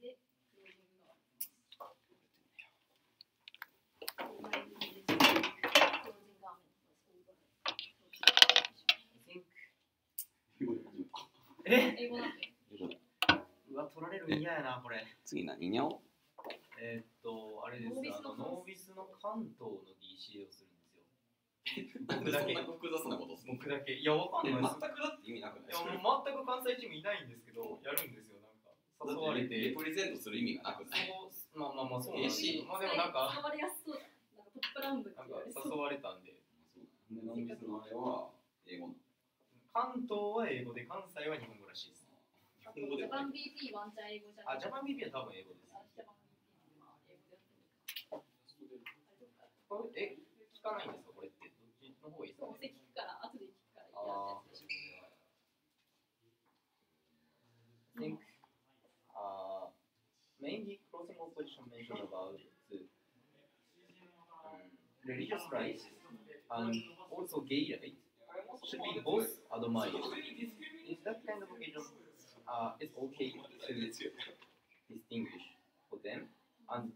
でクロージングがあります。英語なんで。うわ、取られるの嫌やな、これ。次何にゃおあれです。ノービスの関東の DCA をするんですよ。僕だけ。そんな複雑なことする。僕だけ。いや、わかんない。全くだって意味なくない。いや、もう全く関西チームいないんですけど、やるんですよ。なんか誘われて。レプレゼントする意味がなくない。まあそうなんですけど、まあでもなんか。誘われやすそうだ。なんかトップラウンドって言われそう。誘われたんで。ノービスのあれは英語。関東は英語で、関西は日本語らしいです。ジャパン BP ワンチャン英語じゃない。ジャパン BP は多分英語です。ジャパン BP は英語でやってるか。これ聞かないんですかこれって。どっちの方がいいですか。どうせ聞くから後で聞くからやってやつでしょ。Think mainly crossing opposition mentioned about religious rights and also gay rights should be both admired. In that kind of occasion, it's okay to distinguish for them, and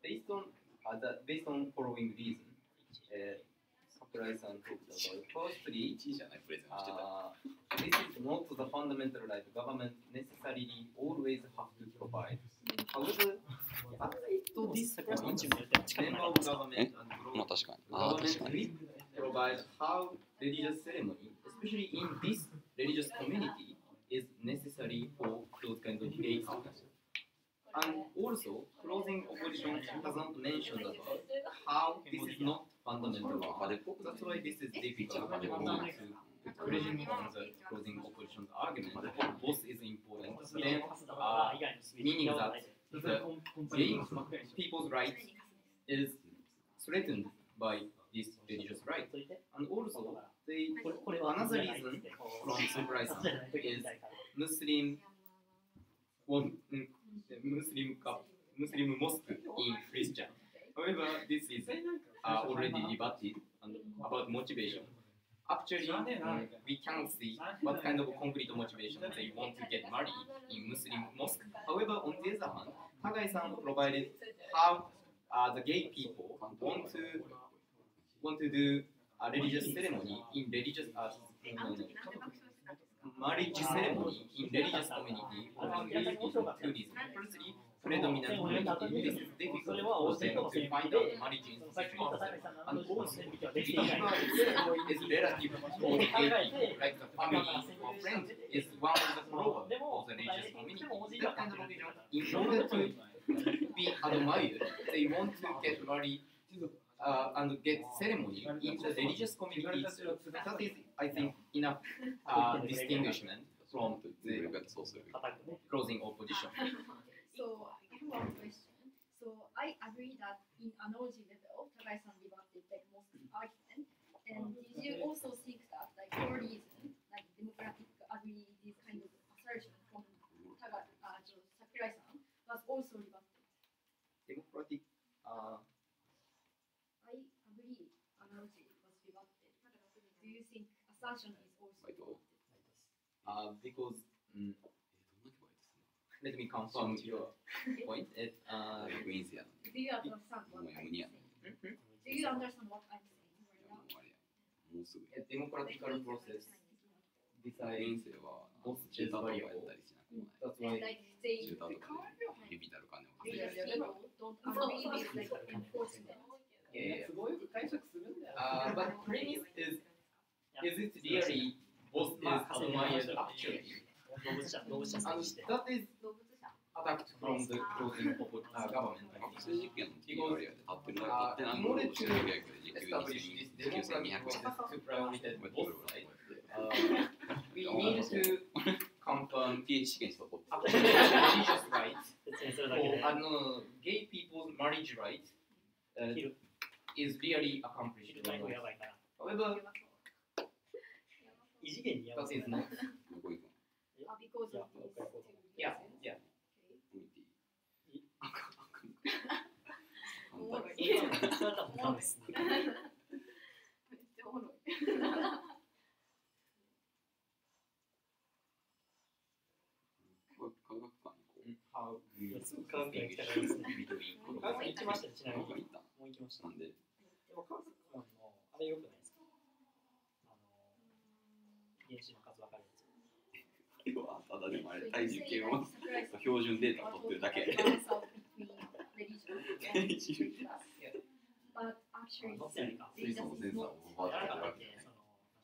based on following reason, Sakurai-san talked about firstly, this is not the fundamental right government necessarily always have to provide. However, to this point, member of government and government provide how religious ceremony, especially in this religious community, is necessary for those kind of cases. And also, closing opposition does not mention about how this is not fundamental. That's why this is difficult for me to present on the closing opposition argument. Both is important. Then, meaning that the gay people's rights is threatened by this religious right. And also, another reason from Sakurai-san is Muslim mosque in Christian. However, this is already debated about motivation. Actually, we can't see what kind of concrete motivation they want to get married in Muslim mosque. However, on the other hand, Tagai-san provided how the gay people want to do a religious ceremony in religious marriage ceremony in religious community or in religious tourism. Firstly, predominant community, this is difficult for them to find out marriage institution. And also, believer is relative for the gay people, like the family or friend is one of the followers of the religious community. That kind of religion, in order to be admired, they want to get married and get ceremony in the religious community. That is, I think, enough distinguishment from the closing opposition. So, I have one question. So, I agree that in analogy level, Tagai-san rebutted like most argument. And did you also think that, like, for reason, like democratic agree, this kind of assertion from Sakurai-san was also rebutted? Democratic. I agree, analogy was rebutted. Do you think assertion is also rebutted? Because let me confirm your point. Do you understand what I'm saying? Do you understand what I'm saying right now? Democratic process decides both is variable. That's why like they don't agree with like enforcement. But premise is it really both is admired actually? And that is attacked from the closing government. Because in order to establish this democratic process to prioritize both sides, we need to confirm religious rights for gay people's marriage rights is really accomplished. However, that is not. Because of these two reasons. Yeah. How 関係が来たからですね。 between 関係行きましたよ、ちなみに。僕行った。もう行きました。なんで、でも関西のあれ良くないですか？遺伝子の数分かるやつ。要はただでもあれ、体重計を標準データを取ってるだけ。But actually, 乗ってないか。水素のセンサーを奪ってるわけじゃない。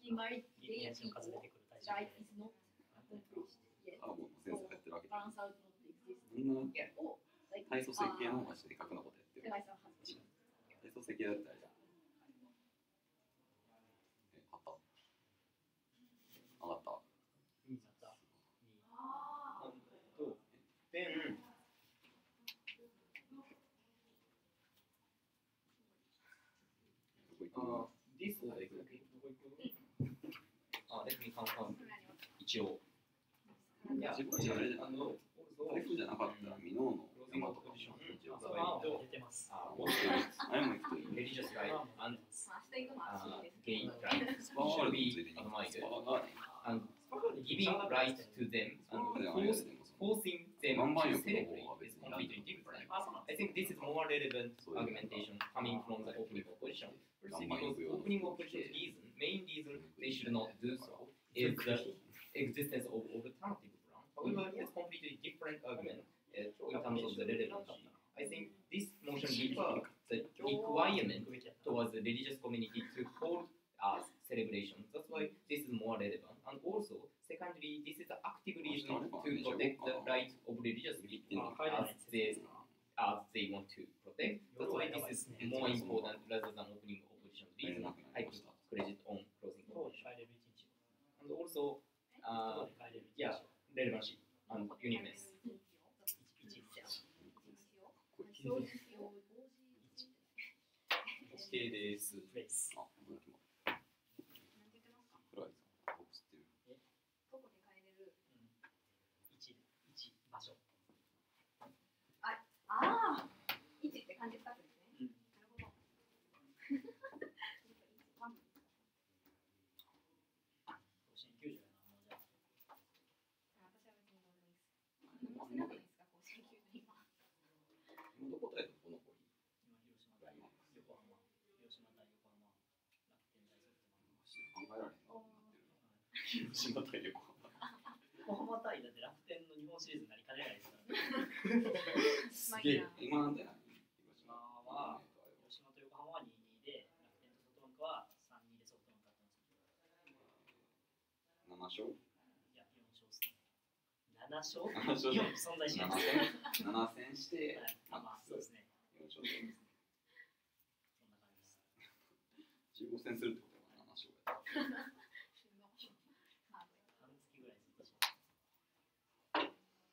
he married 遺 gay 伝子の数出 people, てくる体 life 重。 is not accomplished yet. カーボンのセンサーやってるわけじゃない。 Balance out not exist. そんな Oh, like 体組成計の方が正確なことやってる。高井さん初めて。体組成計だったらあれじゃん。あった上がった。2だった。then this let me confirm 一応いや自分たちあれじゃない。台風じゃなかったら箕面の山とかも一応出てます。持ってる。あれも行くといい。 religious right and まあ明日行くのは暑いです。 gay right スパワールド should に be ついてにス admired パワーが and giving right to them and forcing them to celebrate is completely different. I think this is more relevant argumentation coming from the opening opposition. Firstly, because opening opposition's reason, main reason they should not do so is the existence of alternative plan. However, it's completely different argument in terms of the relevancy. I think this motion refers the requirement towards the religious community to hold as celebration. That's why this is more relevant. And also, secondly, this is the active reason to protect the right of religious people as they want to protect. That's why this is more important rather than opening opposition reason. I put credit on closing opposition. And also, yeah, relevancy and uniqueness. そうですよ。 OK です。プレイス。あ、もう決まった。なんて言ってますか？フライさん、僕知ってる。どこで変えれる？一場所。ああ、1って漢字2つですね。なるほど。甲子園球場やな、もうじゃあ。私は別にどうでもいいです。何もしてなくないですか、甲子園球場今。今どこだよ、この子。今、広島対横浜。広島対横浜。楽天対ソフトバンク。考えられへんなってなってる。広島対横浜。横浜対だって楽天の日本シリーズになりかねないですからね。すげえ。今なんで何？広島は広島と横浜は2-2で、楽天とソフトバンクは3-2でソフトバンク勝ったんですよ。7勝？いや、4勝ですね。7勝？日本存在しない。7戦して、まあ、そうですね。 4勝で。そんな感じです。15戦するってことは7勝や。半月ぐらいずっとし桜井さん。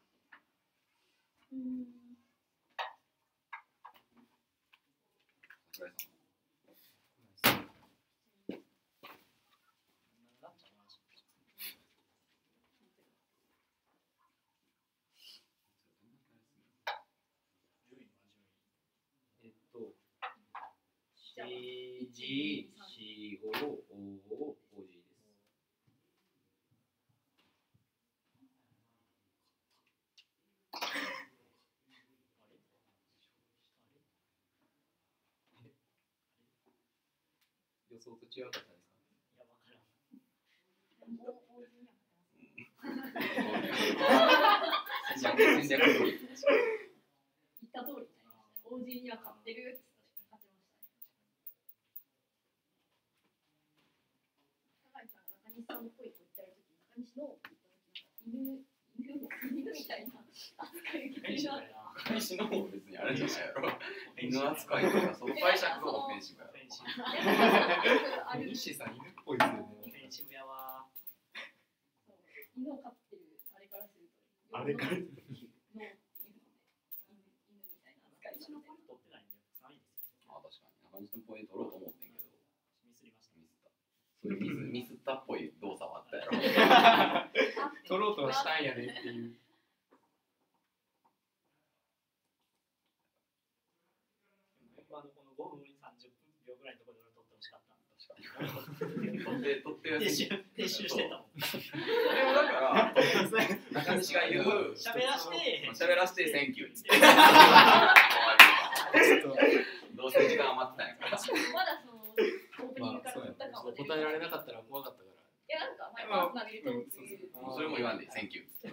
予想と違うかったんですか？いや、わからん。戦略通り。言った通りになりました。王子には勝ってる。勝ってましたね。高井さんが中西さんの声を言ってるとき、中西の犬みたいな扱いがいな。開始の方別にあれじゃないやろ。犬扱いとか、その解釈がオフェンシブやろ。西さん犬っぽいですよね。渋谷は犬を飼ってるあれからすると。あれから。犬みたいな扱い。私のポイント取ってないんで、3位ですよ。あ、確かに。中西のポイント取ろうと思ってんけど。ミスりました。ミスった。そういうミスったっぽい動作はあったやろ。取ろうとはしたんやねっていう。この5分30秒ぐらいのところで取ってほしかった。確かに。取って編集してたもん。でもだから中西が言う喋らしてセンキューっつってどうせ時間余ってたんやから。まだそのオープニングから取ったかも。答えられなかったら怖かったから。いやなんか前パートナーがいるとっていう。それも言わんで、センキュー。聞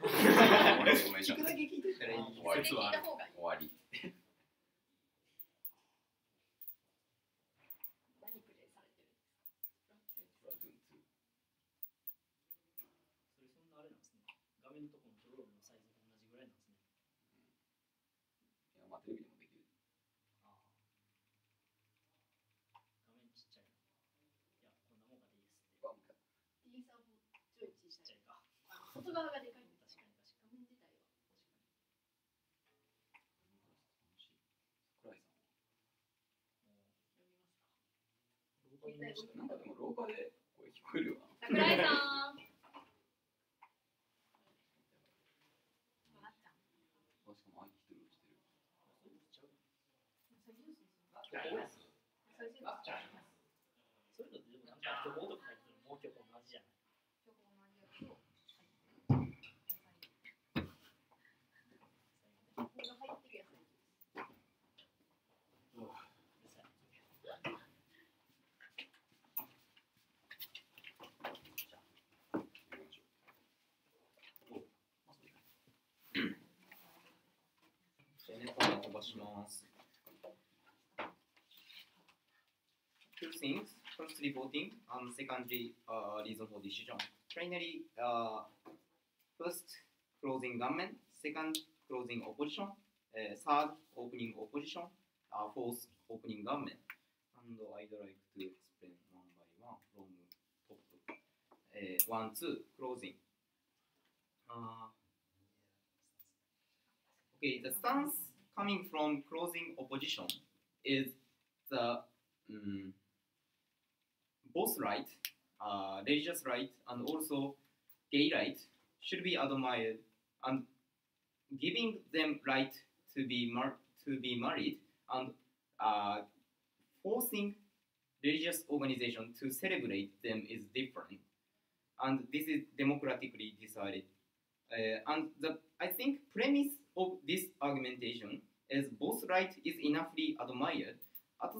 くだけ聞いてたらいい。終わり。聞いた方がいい。終わり。何プレイされてるんですか？それそんなあれなんですね。画面とコントロールのサイズと同じぐらいなんですね。いや、まあテレビでもできる。ああ。画面ちっちゃいな。いや、こんなもんがでいいですって。T サーボちょい小ちっちゃいか。外側がでかいんです。確かに確かに。画面自体は桜井さ読みますか？ん。なんかでも廊下で声聞こえるよな。桜井さん。しかも相手一人落ちてる。そういうのってでもなんか曲音とか入ってるのもう曲同じじゃない。Two things. Firstly, voting, and secondly, reason for decision. Finally, first, closing government. Second, closing opposition. Third, opening opposition. Fourth, opening government. And I'd like to explain one by one from top. 1, 2, closing. Okay, the stance coming from closing opposition is the both right, religious right, and also gay right should be admired, and giving them right to be married and forcing religious organization to celebrate them is different, and this is democratically decided. And I think premise of this argumentation is both right is enoughly admired. At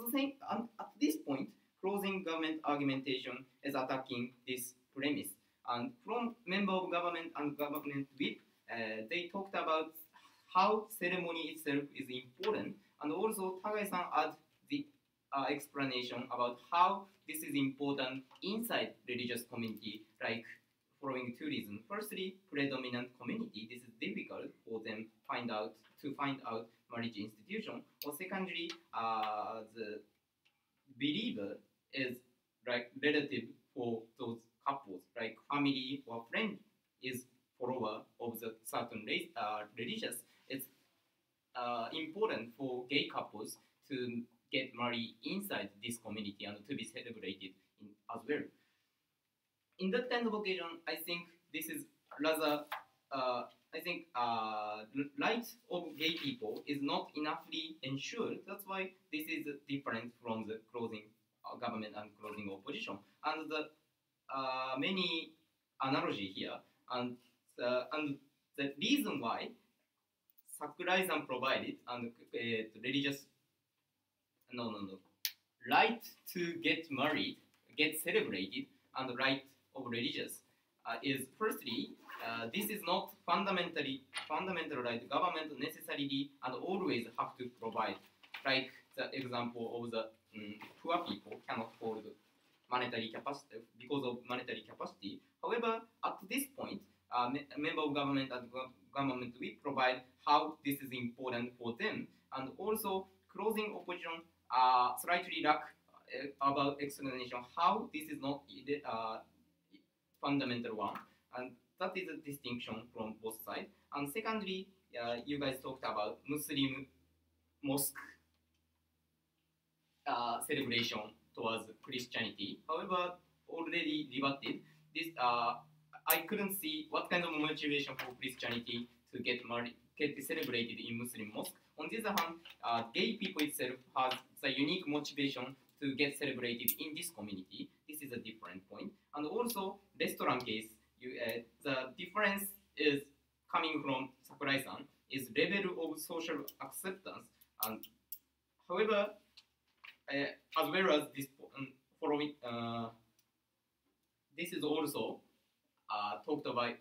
this point, closing government argumentation is attacking this premise. And from member of government and government whip, they talked about how ceremony itself is important, and also Tagai-san adds the explanation about how this is important inside religious community, like following two reasons. Firstly, predominant community, this is difficult for them to find out marriage institution. Or secondly, the believer is like relative for those couples, like family or friend is follower of the certain religious. It's important for gay couples to get married inside this community and to be celebrated as well. In that kind of occasion, I think this is rather, rights of gay people is not enoughly ensured. That's why this is different from the closing government and closing opposition. And the many analogy here, and the reason why Sakurai-san provided and religious right to get married, get celebrated, and right of religious is firstly, this is not fundamental right government necessarily and always have to provide. Like the example of the poor people cannot hold monetary capacity because of monetary capacity. However, at this point, member of government and government will provide how this is important for them, and also closing opposition slightly lack about explanation how this is not fundamental one, and that is a distinction from both sides. And secondly, you guys talked about Muslim mosque celebration towards Christianity. However, already rebutted this. I couldn't see what kind of motivation for Christianity to get married, get celebrated in Muslim mosque. On the other hand, gay people itself has the unique motivation to get celebrated in this community. This is a different point. And also, restaurant case, the difference is coming from Sakurai-san is level of social acceptance. And however, as well as this following, this is also talked by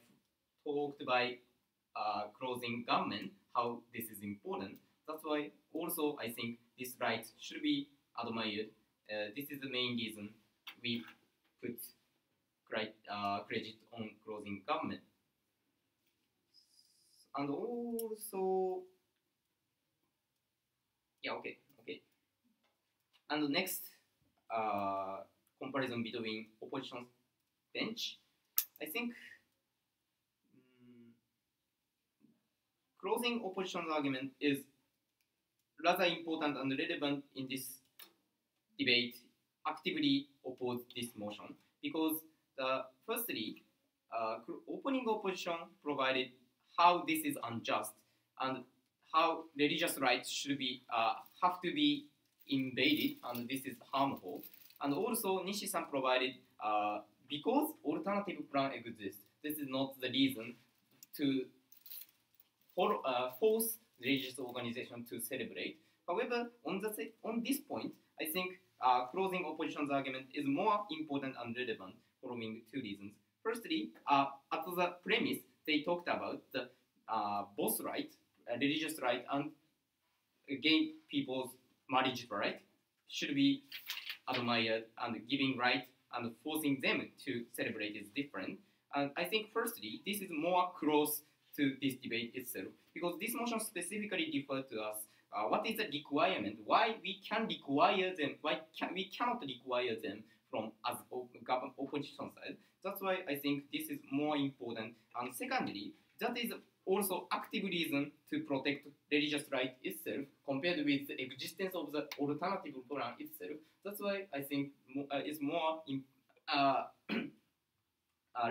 closing government, how this is important. That's why also I think this right should be admired. This is the main reason we put credit on closing government. And also, yeah, okay. And the next comparison between opposition bench, I think closing opposition argument is rather important and relevant in this debate. Actively oppose this motion because firstly, opening opposition provided how this is unjust and how religious rights should be have to be invaded and this is harmful. And also Nishi-san provided because alternative plan exists. This is not the reason to force religious organization to celebrate. However, on this point, I think closing opposition's argument is more important and relevant following two reasons. Firstly, at the premise, they talked about the both right, religious right and gay people's marriage right should be admired, and giving right and forcing them to celebrate is different. And I think firstly, this is more close to this debate itself, because this motion specifically referred to us what is the requirement, why we can require them, why we cannot require them from as opposition side. That's why I think this is more important. And secondly, that is also active reason to protect religious right itself compared with the existence of the alternative plan itself. That's why I think it's more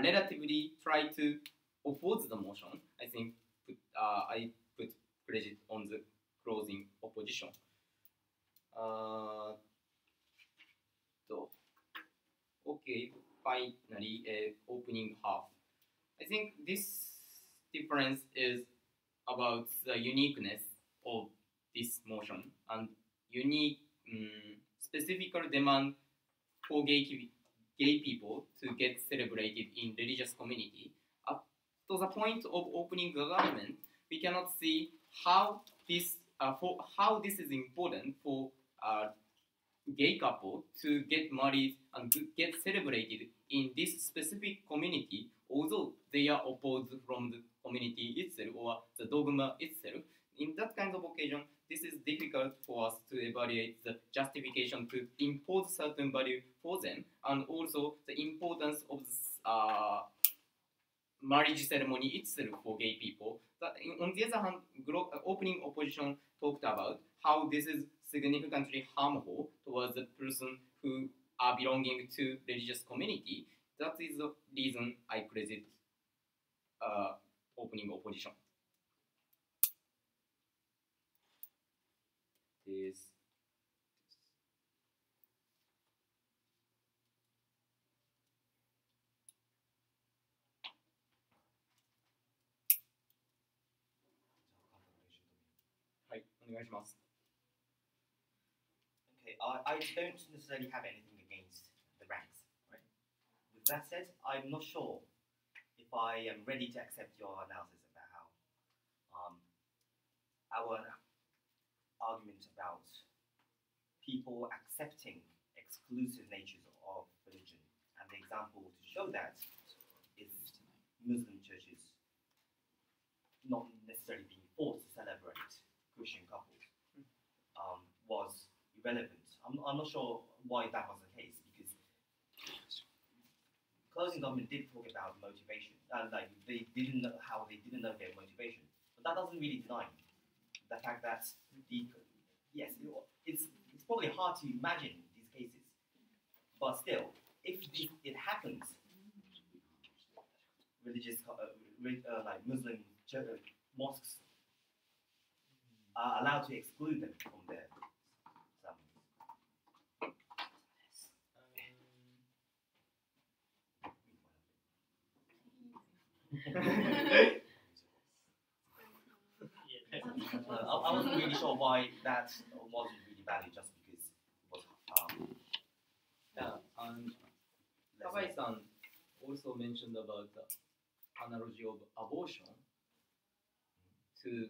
relatively try to oppose the motion. I think I put credit on the closing opposition. Okay, finally, opening half. I think this difference is about the uniqueness of this motion and unique specific demand for gay people to get celebrated in religious community. Up to the point of opening the government, we cannot see how this is important for gay couple to get married and to get celebrated in this specific community, although they are opposed from the community itself or the dogma itself. In that kind of occasion, this is difficult for us to evaluate the justification to impose certain value for them, and also the importance of marriage ceremony itself for gay people. But on the other hand, opening opposition talked about how this is significantly harmful towards the person who are belonging to religious community. That is the reason I credit opening opposition. This. Okay, I don't necessarily have anything against the ranks, right? With that said, I'm not sure if I am ready to accept your analysis about how our argument about people accepting exclusive natures of religion, and the example to show that is Muslim churches not necessarily being forced to celebrate Christian couples was irrelevant. I'm not sure why that was the case, because closing government did talk about motivation, like they didn't know how they didn't know their motivation, but that doesn't really deny the fact that yes, it's probably hard to imagine these cases, but still, if it happens, religious like Muslim mosques are allowed to exclude them from their ceremonies. I wasn't really sure why that wasn't really valid just because it was Yeah, and Takai-san also mentioned about the analogy of abortion to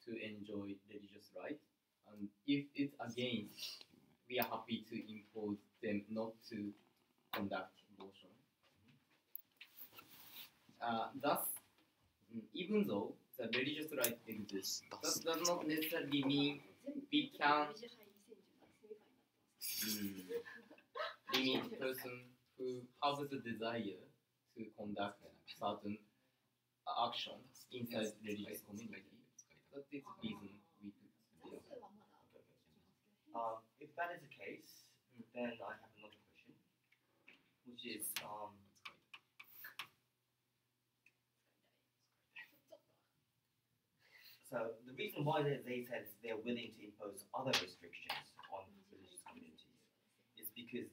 enjoy religious right, and if it's against, we are happy to impose them not to conduct abortion. Thus, even though the religious right exists, that does not necessarily mean we can limit person who has the desire to conduct certain actions inside religious community. That is the reason we put this. If that is the case, then I have another question, which is so the reason why they said they're willing to impose other restrictions on religious communities is because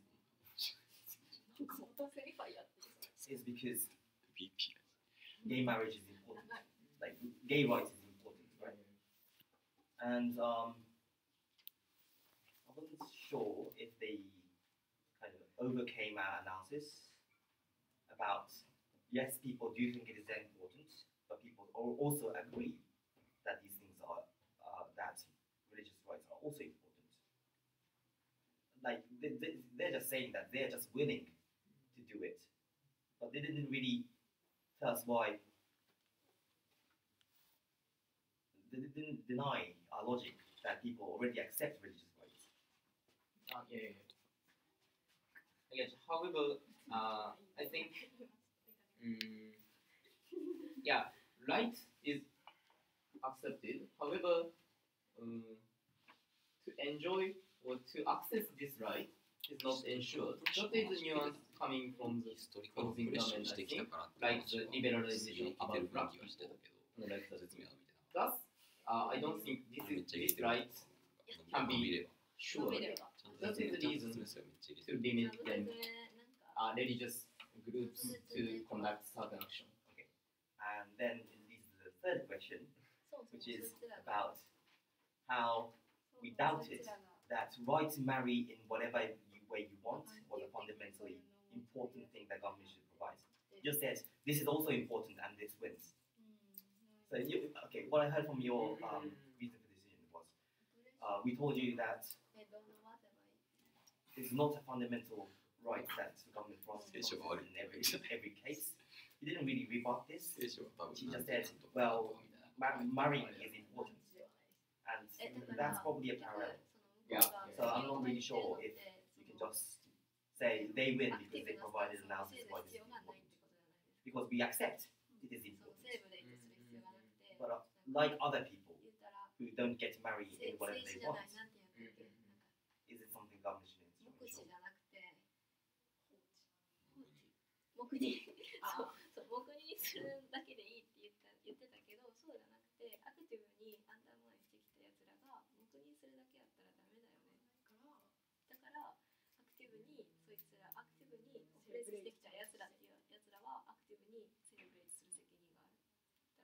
gay marriage is important, like gay rights is important, right? And I wasn't sure if they kind of overcame our analysis about, yes, people do think it is important, but people also agree that these things are, that religious rights are also important. Like, they're just saying that they're just willing to do it, but they didn't really tell us why. They didn't deny our logic that people already accept religious rights. Yeah. Yes, however, I think, yeah, right is accepted. However, to enjoy or to access this right is not ensured. That is the nuance coming from the closing government, I think, like the liberalization about practice, like that. Thus, I don't think this right can be sure. That is the reason to limit them, religious groups to conduct certain action. Okay. And then leads to the third question, which is about how we doubted that right to marry in whatever way you want was a fundamentally important thing that government should provide. You just said this is also important and this wins. So okay, what I heard from your reason for decision was we told you that it's not a fundamental right that the government provides in every case. He didn't really rebut this. He just said, well, marrying is important. And that's probably a parallel. Yeah. So I'm not really sure if you can just say they win because they provided an analysis why this is important. Because we accept it is important. But like other people who don't get married in whatever they want, is it something government should ensure? 黙認そう黙認するだけでいいって言ってたけど、そうじゃなくてアクティブにアンダーマインしてきたやつらが黙認するだけやったらダメだよね。だからアクティブにそいつらアクティブにオプレスしてきたやつらっていうやつらはアクティブにセレブレートする責任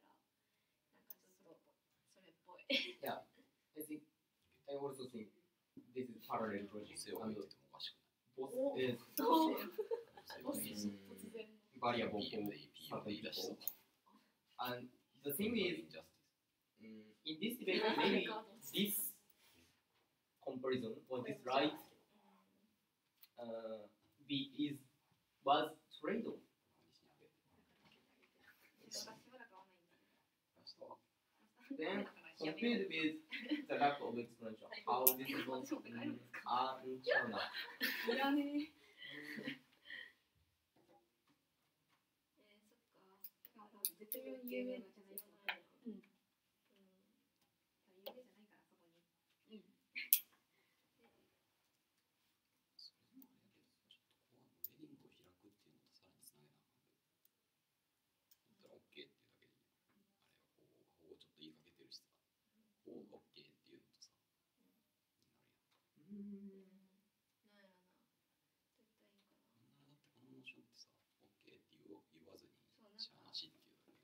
がある。だからなんかちょっとそれっぽい。Yeah, I also think this is parallel project. Both is variable for certain people. And the thing is, in this debate, maybe this comparison or this right was trade-off. Then compared with the lack of explanation, how this is not unchanneled. 絶妙に有名なんじゃないですか。有名じゃないからそこに。なしゃあなしっていう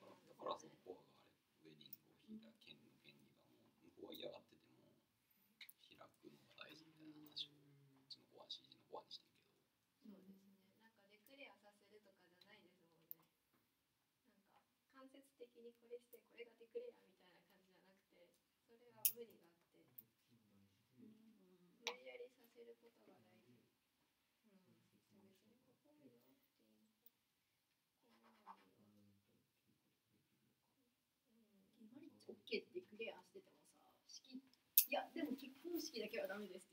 だからそのコアがあれウェディングを開けんの権利がもう向こうは嫌がってても開くのが大事みたいな話をこっちのコア CG のコアにしてるけどそうですね。なんかデクレアさせるとかじゃないですもんね。なんか間接的にこれしてこれがデクレアみたいな感じじゃなくて、それは無理があって、無理やりさせることが大事。別にここも言わなくていいのか。ここも言わマリッジ OK ってデクレアしててもさ、式いやでも結婚式だけはダメですっ